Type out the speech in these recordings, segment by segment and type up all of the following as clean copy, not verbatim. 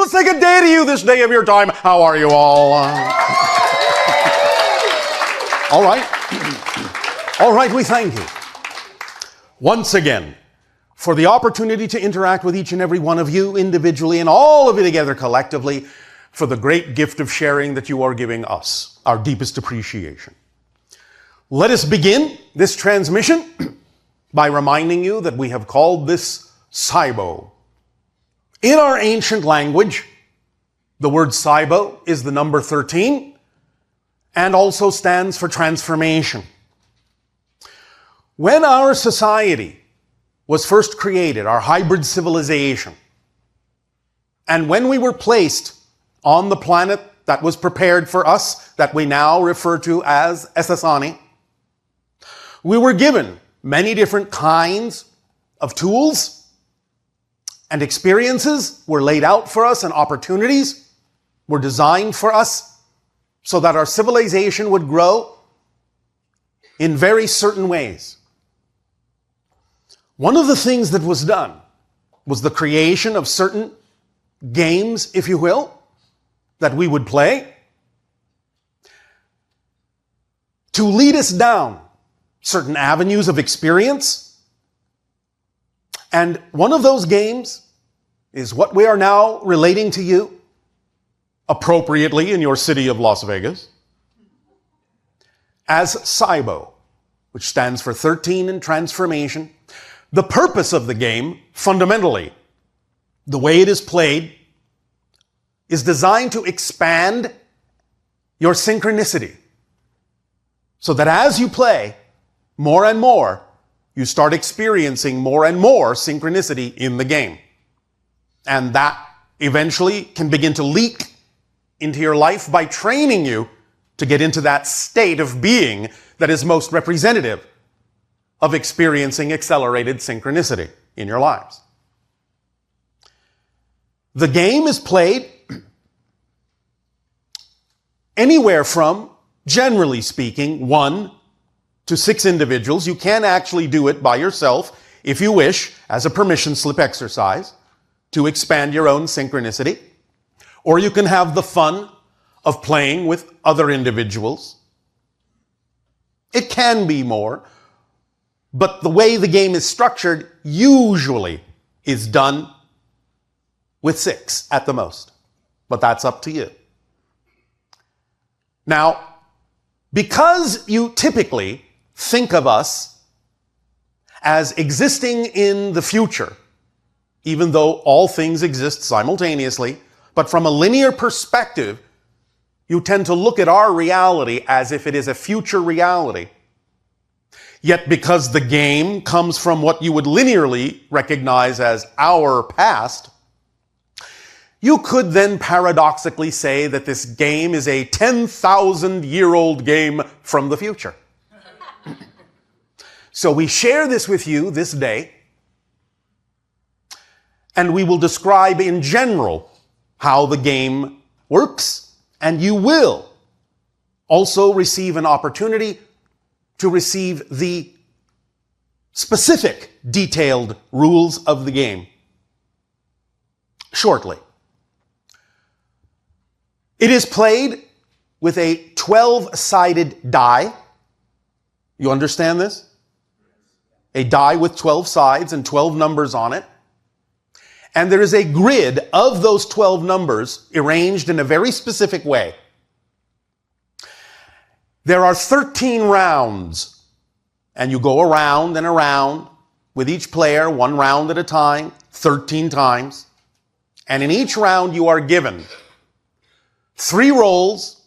Let's say good day to you this day of your time. How are you all? All right. All right, we thank you once again for the opportunity to interact with each and every one of you individually and all of you together collectively for the great gift of sharing that you are giving us. Our deepest appreciation. Let us begin this transmission by reminding you that we have called this Saibo. In our ancient language, the word Saibo is the number 13 and also stands for transformation. When our society was first created, our hybrid civilization, and when we were placed on the planet that was prepared for us, that we now refer to as Essassani, we were given many different kinds of tools and experiences were laid out for us, and opportunities were designed for us so that our civilization would grow in very certain ways. One of the things that was done was the creation of certain games, if you will, that we would play to lead us down certain avenues of experience. And one of those games is what we are now relating to you appropriately in your city of Las Vegas as Saibo, which stands for 13 in transformation. The purpose of the game, fundamentally, the way it is played, is designed to expand your synchronicity so that as you play more and more, you start experiencing more and more synchronicity in the game. And that eventually can begin to leak into your life by training you to get into that state of being that is most representative of experiencing accelerated synchronicity in your lives. The game is played anywhere from, generally speaking, 1 to 6 individuals. You can actually do it by yourself if you wish, as a permission slip exercise to expand your own synchronicity. Or you can have the fun of playing with other individuals. It can be more, but the way the game is structured usually is done with 6 at the most. But that's up to you. Now, because you typically think of us as existing in the future, even though all things exist simultaneously, but from a linear perspective, you tend to look at our reality as if it is a future reality. Yet because the game comes from what you would linearly recognize as our past, you could then paradoxically say that this game is a 10,000-year-old game from the future. So we share this with you this day, and we will describe in general how the game works, and you will also receive an opportunity to receive the specific detailed rules of the game shortly. It is played with a 12-sided die. You understand this? A die with 12 sides and 12 numbers on it. And there is a grid of those 12 numbers arranged in a very specific way. There are 13 rounds, and you go around and around with each player, 1 round at a time, 13 times. And in each round you are given 3 rolls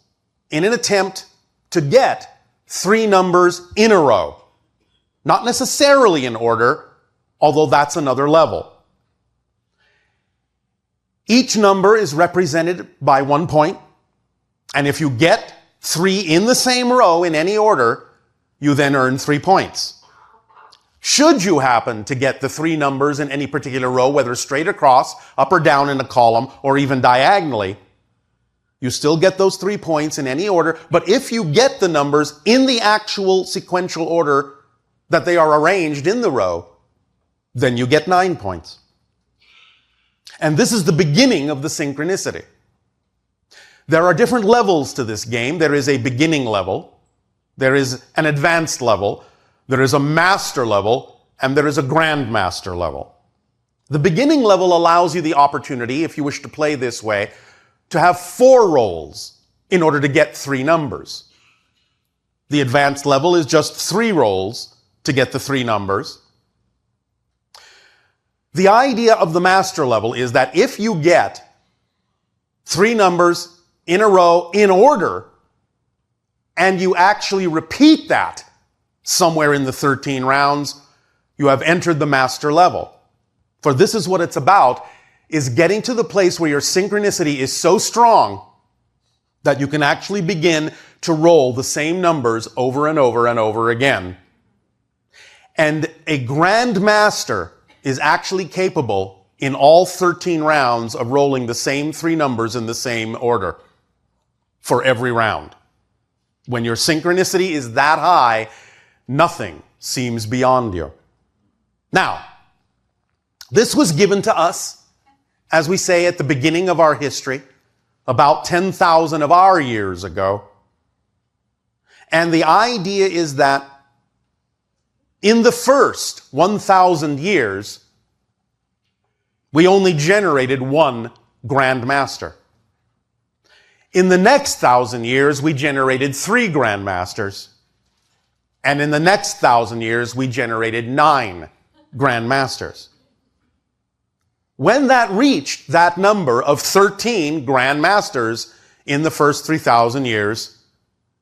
in an attempt to get 3 numbers in a row. Not necessarily in order, although that's another level. Each number is represented by 1 point, and if you get 3 in the same row in any order, you then earn 3 points. Should you happen to get the 3 numbers in any particular row, whether straight across, up or down in a column, or even diagonally, you still get those 3 points in any order, but if you get the numbers in the actual sequential order that they are arranged in the row, then you get 9 points. And this is the beginning of the synchronicity. There are different levels to this game. There is a beginning level, there is an advanced level, there is a master level, and there is a grandmaster level. The beginning level allows you the opportunity, if you wish to play this way, to have 4 rolls in order to get 3 numbers. The advanced level is just 3 rolls to get the 3 numbers. The idea of the master level is that if you get 3 numbers in a row in order, and you actually repeat that somewhere in the 13 rounds, you have entered the master level. For this is what it's about, is getting to the place where your synchronicity is so strong that you can actually begin to roll the same numbers over and over and over again. And a grandmaster is actually capable in all 13 rounds of rolling the same 3 numbers in the same order for every round. When your synchronicity is that high, nothing seems beyond you. Now, this was given to us, as we say, at the beginning of our history, about 10,000 of our years ago. And the idea is that in the first 1,000 years, we only generated 1 grandmaster. In the next 1,000 years, we generated 3 grandmasters. And in the next 1,000 years, we generated 9 grandmasters. When that reached that number of 13 grandmasters in the first 3,000 years,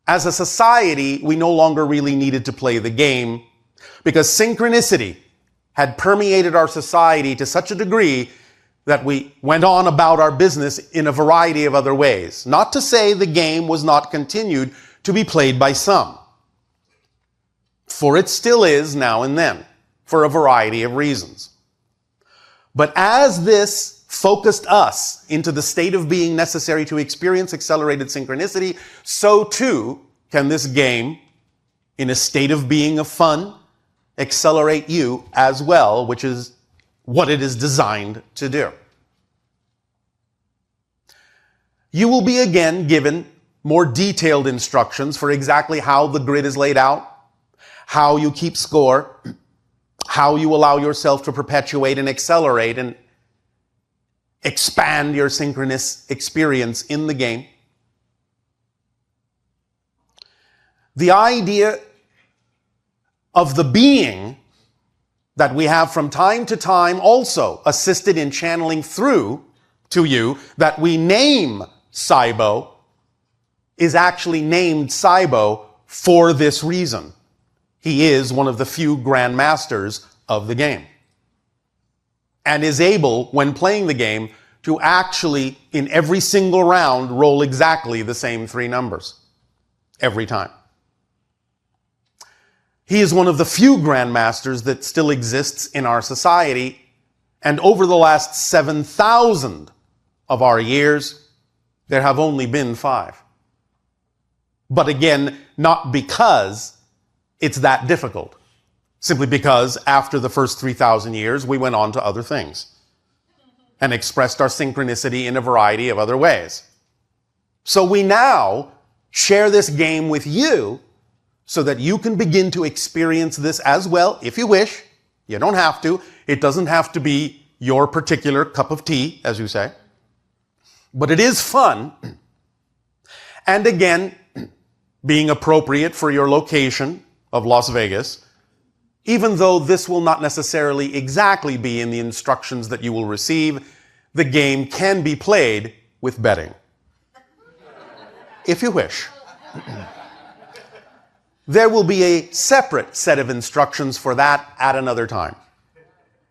as a society, we no longer really needed to play the game, because synchronicity had permeated our society to such a degree that we went on about our business in a variety of other ways. Not to say the game was not continued to be played by some, for it still is now and then, for a variety of reasons. But as this focused us into the state of being necessary to experience accelerated synchronicity, so too can this game, in a state of being of fun, accelerate you as well, which is what it is designed to do. You will be again given more detailed instructions for exactly how the grid is laid out, how you keep score, how you allow yourself to perpetuate and accelerate and expand your synchronous experience in the game. The idea of the being that we have from time to time also assisted in channeling through to you, that we name Cybo, is actually named Cybo for this reason. He is one of the few grandmasters of the game, and is able, when playing the game, to actually, in every single round, roll exactly the same 3 numbers every time. He is one of the few grandmasters that still exists in our society, and over the last 7,000 of our years, there have only been 5. But again, not because it's that difficult, simply because after the first 3,000 years, we went on to other things and expressed our synchronicity in a variety of other ways. So we now share this game with you so that you can begin to experience this as well, if you wish. You don't have to. It doesn't have to be your particular cup of tea, as you say. But it is fun. And again, being appropriate for your location of Las Vegas, even though this will not necessarily exactly be in the instructions that you will receive, the game can be played with betting, if you wish. There will be a separate set of instructions for that at another time.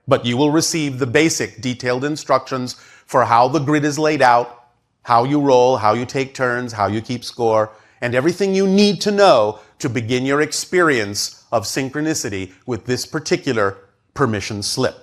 But you will receive the basic detailed instructions for how the grid is laid out, how you roll, how you take turns, how you keep score, and everything you need to know to begin your experience of synchronicity with this particular permission slip.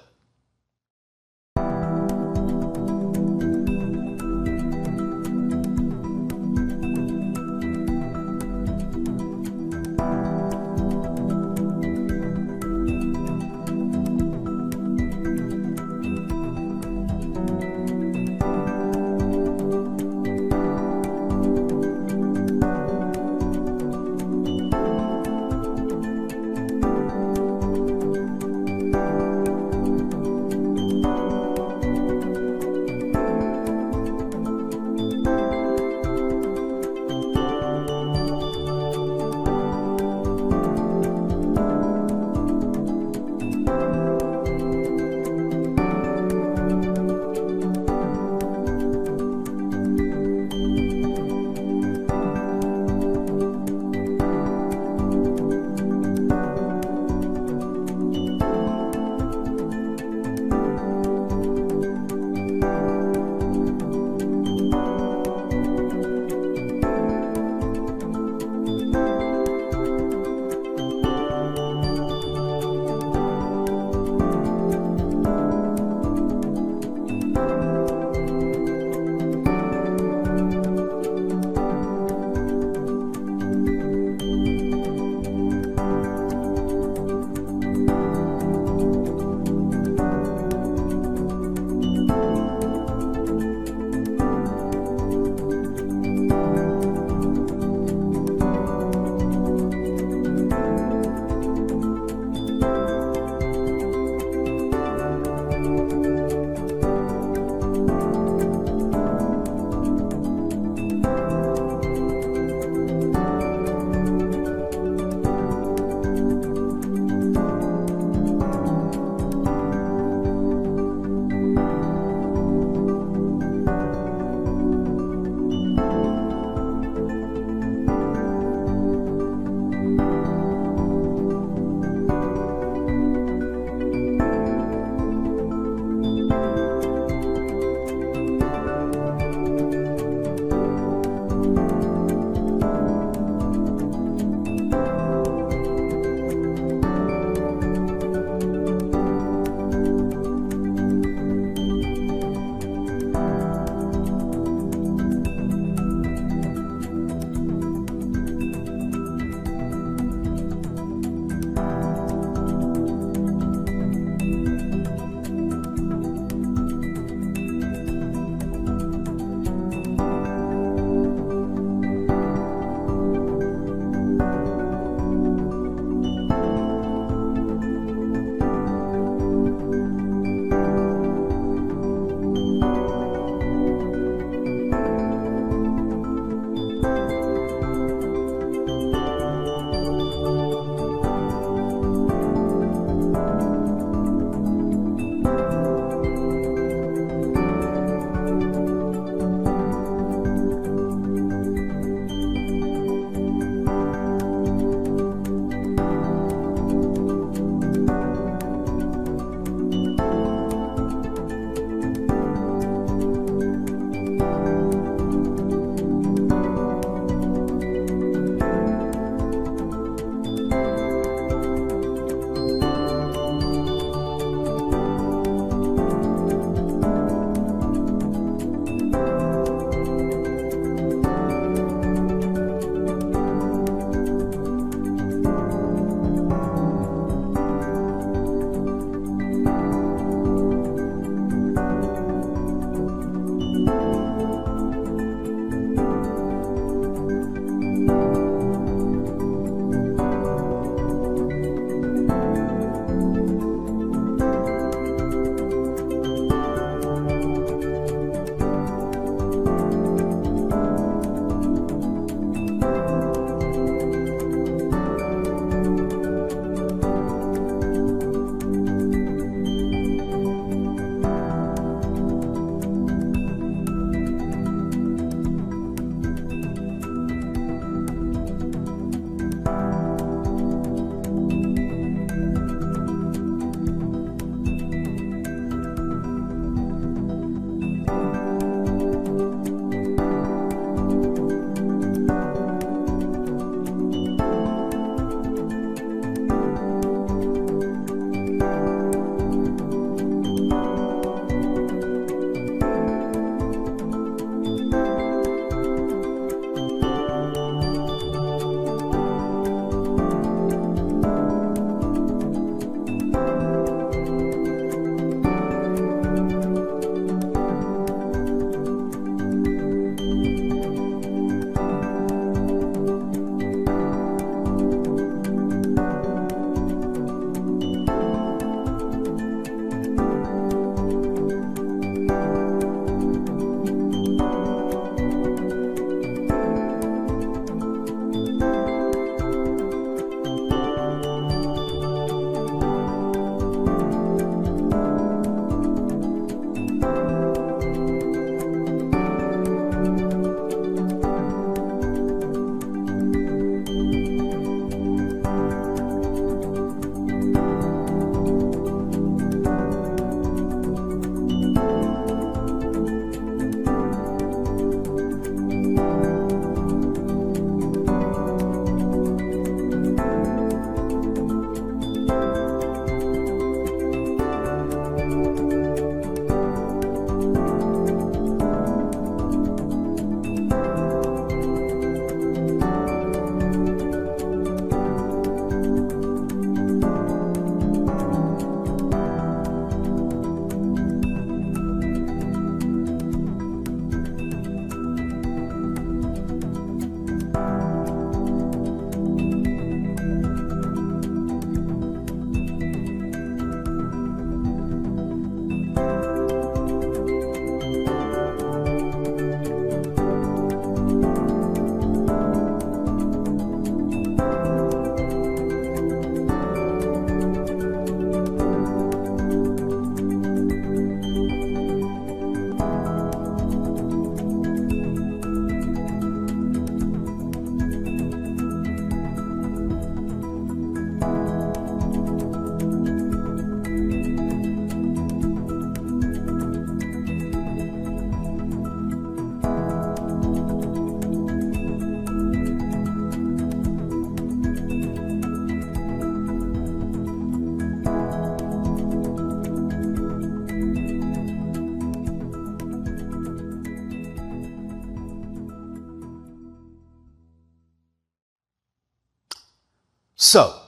So,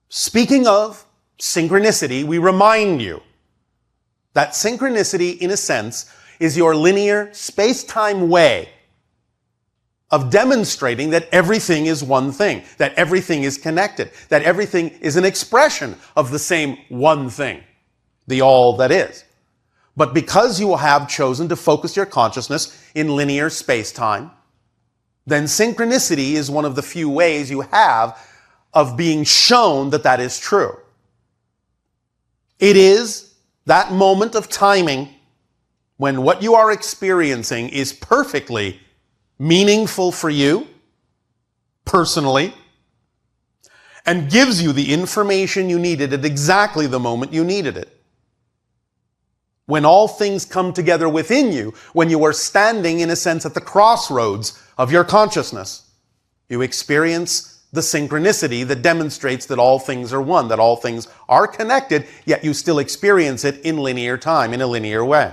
speaking of synchronicity, we remind you that synchronicity, in a sense, is your linear space-time way of demonstrating that everything is one thing, that everything is connected, that everything is an expression of the same one thing, the all that is. But because you have chosen to focus your consciousness in linear space-time, then synchronicity is one of the few ways you have of being shown that that is true. It is that moment of timing when what you are experiencing is perfectly meaningful for you, personally, and gives you the information you needed at exactly the moment you needed it. When all things come together within you, when you are standing, in a sense, at the crossroads of your consciousness, you experience the synchronicity that demonstrates that all things are one, that all things are connected, yet you still experience it in linear time, in a linear way.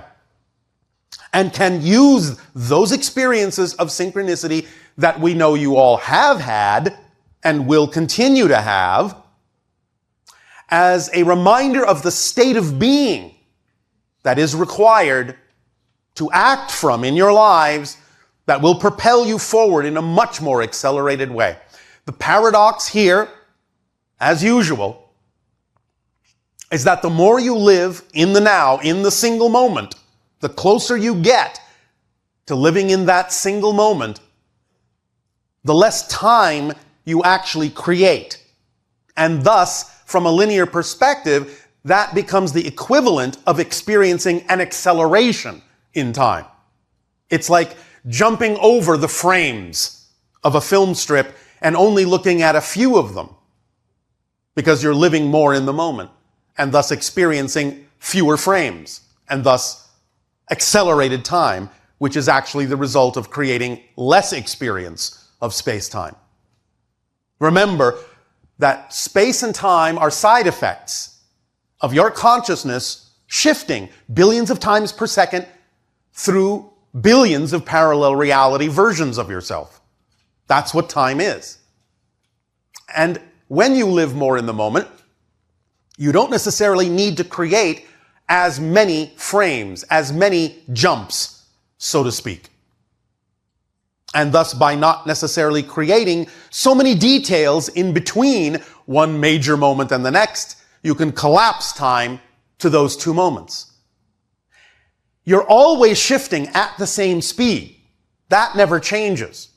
And can use those experiences of synchronicity that we know you all have had and will continue to have as a reminder of the state of being that is required to act from in your lives that will propel you forward in a much more accelerated way. The paradox here, as usual, is that the more you live in the now, in the single moment, the closer you get to living in that single moment, the less time you actually create. And thus, from a linear perspective, that becomes the equivalent of experiencing an acceleration in time. It's like jumping over the frames of a film strip and only looking at a few of them because you're living more in the moment and thus experiencing fewer frames and thus accelerated time, which is actually the result of creating less experience of space-time. Remember that space and time are side effects of your consciousness shifting billions of times per second through billions of parallel reality versions of yourself. That's what time is. And when you live more in the moment, you don't necessarily need to create as many frames, as many jumps, so to speak. And thus, by not necessarily creating so many details in between one major moment and the next, you can collapse time to those two moments. You're always shifting at the same speed. That never changes.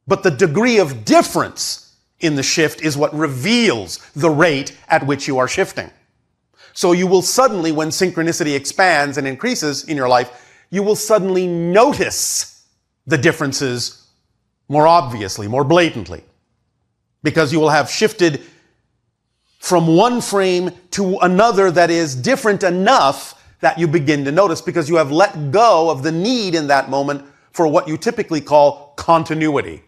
But the degree of difference in the shift is what reveals the rate at which you are shifting. So you will suddenly, when synchronicity expands and increases in your life, you will suddenly notice the differences more obviously, more blatantly. Because you will have shifted from one frame to another that is different enough that you begin to notice, because you have let go of the need in that moment for what you typically call continuity.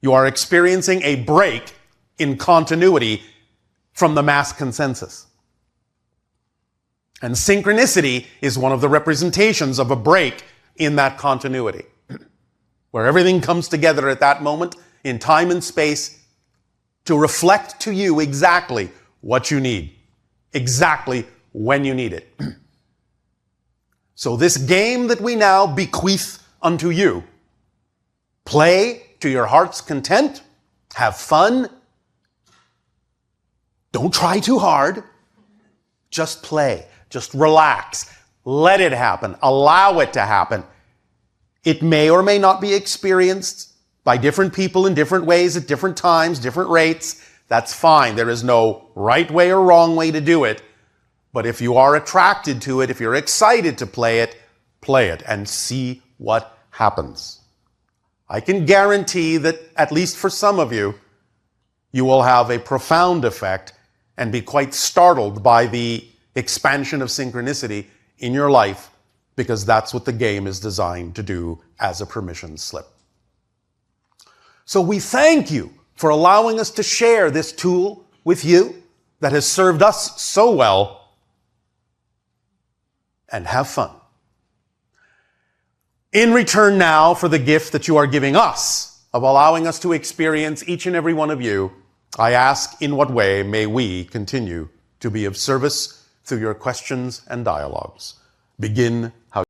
You are experiencing a break in continuity from the mass consensus. And synchronicity is one of the representations of a break in that continuity, where everything comes together at that moment in time and space to reflect to you exactly what you need, exactly when you need it. So this game that we now bequeath unto you, play to your heart's content, have fun, don't try too hard, just play. Just relax. Let it happen. Allow it to happen. It may or may not be experienced by different people in different ways at different times, different rates. That's fine. There is no right way or wrong way to do it. But if you are attracted to it, if you're excited to play it and see what happens. I can guarantee that, at least for some of you, you will have a profound effect and be quite startled by the expansion of synchronicity in your life, because that's what the game is designed to do as a permission slip. So we thank you for allowing us to share this tool with you that has served us so well, and have fun. In return now for the gift that you are giving us of allowing us to experience each and every one of you, I ask, in what way may we continue to be of service through your questions and dialogues? Begin